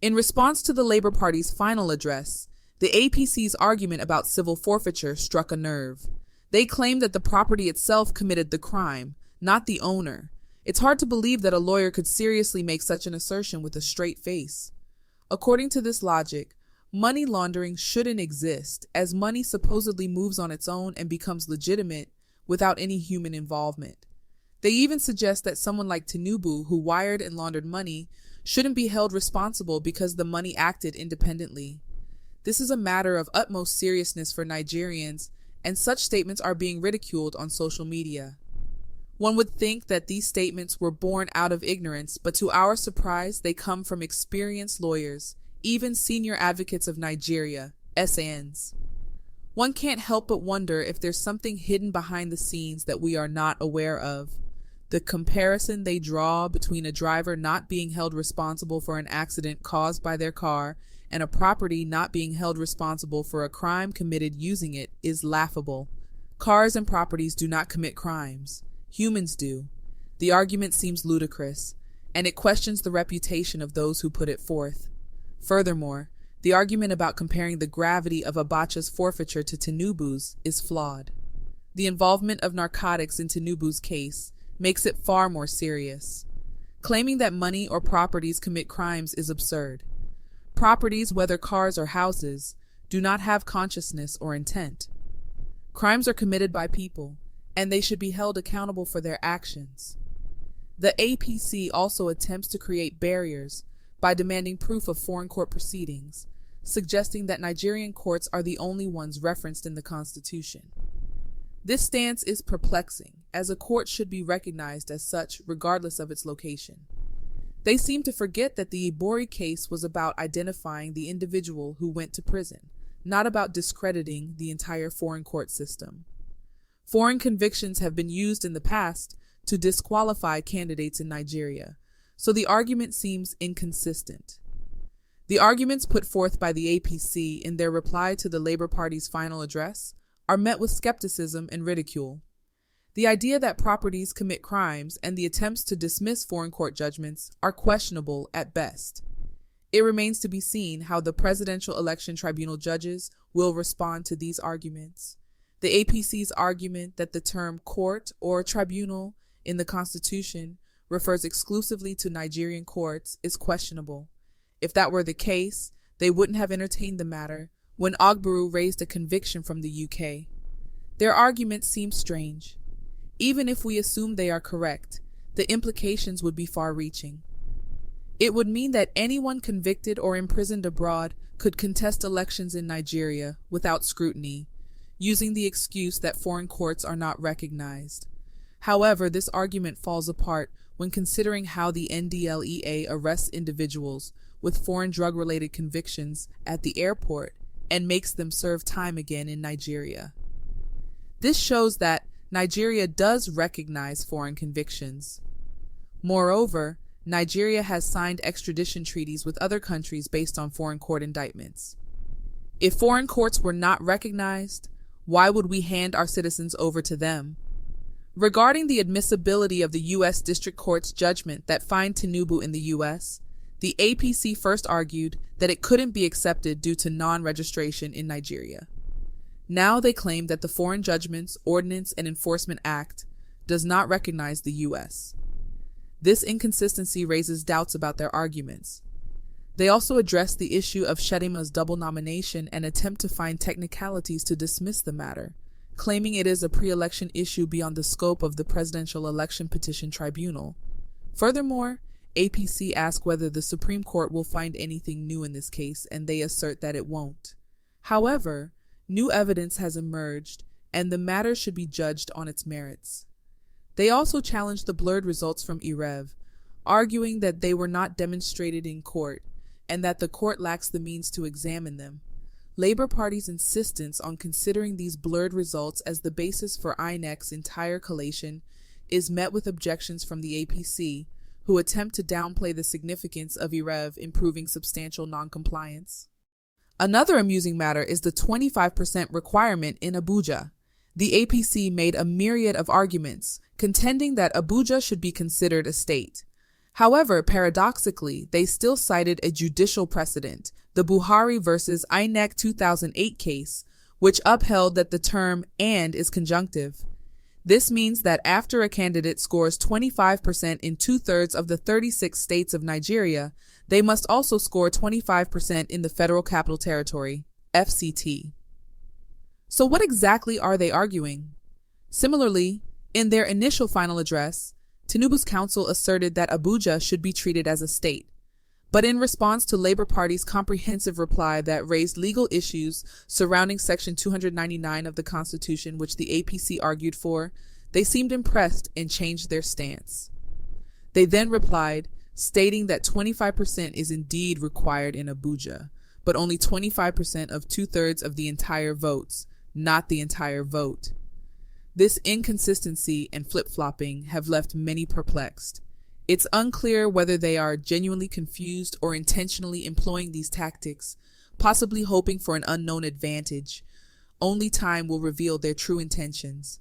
In response to the Labour Party's final address, the APC's argument about civil forfeiture struck a nerve. They claimed that the property itself committed the crime, not the owner. It's hard to believe that a lawyer could seriously make such an assertion with a straight face. According to this logic, money laundering shouldn't exist, as money supposedly moves on its own and becomes legitimate without any human involvement. They even suggest that someone like Tinubu, who wired and laundered money, shouldn't be held responsible because the money acted independently. This is a matter of utmost seriousness for Nigerians, and such statements are being ridiculed on social media. One would think that these statements were born out of ignorance, but to our surprise, they come from experienced lawyers, even senior advocates of Nigeria, SANs. One can't help but wonder if there's something hidden behind the scenes that we are not aware of. The comparison they draw between a driver not being held responsible for an accident caused by their car and a property not being held responsible for a crime committed using it is laughable. Cars and properties do not commit crimes. Humans do. The argument seems ludicrous, and it questions the reputation of those who put it forth. Furthermore, the argument about comparing the gravity of Abacha's forfeiture to Tinubu's is flawed. The involvement of narcotics in Tinubu's case makes it far more serious. Claiming that money or properties commit crimes is absurd. Properties, whether cars or houses, do not have consciousness or intent. Crimes are committed by people, and they should be held accountable for their actions. The APC also attempts to create barriers by demanding proof of foreign court proceedings, suggesting that Nigerian courts are the only ones referenced in the Constitution. This stance is perplexing, as a court should be recognized as such regardless of its location. They seem to forget that the Ibori case was about identifying the individual who went to prison, not about discrediting the entire foreign court system. Foreign convictions have been used in the past to disqualify candidates in Nigeria, so the argument seems inconsistent. The arguments put forth by the APC in their reply to the Labour Party's final address are met with skepticism and ridicule. The idea that properties commit crimes and the attempts to dismiss foreign court judgments are questionable at best. It remains to be seen how the Presidential Election Tribunal judges will respond to these arguments. The APC's argument that the term court or tribunal in the Constitution refers exclusively to Nigerian courts is questionable. If that were the case, they wouldn't have entertained the matter when Ogbaru raised a conviction from the UK. Their arguments seem strange. Even if we assume they are correct, the implications would be far-reaching. It would mean that anyone convicted or imprisoned abroad could contest elections in Nigeria without scrutiny, using the excuse that foreign courts are not recognized. However, this argument falls apart when considering how the NDLEA arrests individuals with foreign drug-related convictions at the airport and makes them serve time again in Nigeria. This shows that Nigeria does recognize foreign convictions. Moreover, Nigeria has signed extradition treaties with other countries based on foreign court indictments. If foreign courts were not recognized, why would we hand our citizens over to them? Regarding the admissibility of the U.S. District Court's judgment that fined Tinubu in the U.S., the APC first argued that it couldn't be accepted due to non-registration in Nigeria. Now they claim that the Foreign Judgments, Ordinance, and Enforcement Act does not recognize the U.S. This inconsistency raises doubts about their arguments. They also address the issue of Shedima's double nomination and attempt to find technicalities to dismiss the matter, claiming it is a pre-election issue beyond the scope of the Presidential Election Petition Tribunal. Furthermore, APC ask whether the Supreme Court will find anything new in this case, and they assert that it won't. However, new evidence has emerged, and the matter should be judged on its merits. They also challenged the blurred results from IREV, arguing that they were not demonstrated in court, and that the court lacks the means to examine them. Labour Party's insistence on considering these blurred results as the basis for INEC's entire collation is met with objections from the APC, who attempt to downplay the significance of IREV improving substantial non-compliance. Another amusing matter is the 25% requirement in Abuja. The APC made a myriad of arguments, contending that Abuja should be considered a state. However, paradoxically, they still cited a judicial precedent, the Buhari versus INEC 2008 case, which upheld that the term "and" is conjunctive. This means that after a candidate scores 25% in 2/3 of the 36 states of Nigeria, they must also score 25% in the Federal Capital Territory, FCT. So what exactly are they arguing? Similarly, in their initial final address, Tinubu's counsel asserted that Abuja should be treated as a state. But in response to Labour Party's comprehensive reply that raised legal issues surrounding Section 299 of the Constitution, which the APC argued for, they seemed impressed and changed their stance. They then replied, stating that 25% is indeed required in Abuja, but only 25% of 2/3 of the entire votes, not the entire vote. This inconsistency and flip-flopping have left many perplexed. It's unclear whether they are genuinely confused or intentionally employing these tactics, possibly hoping for an unknown advantage. Only time will reveal their true intentions.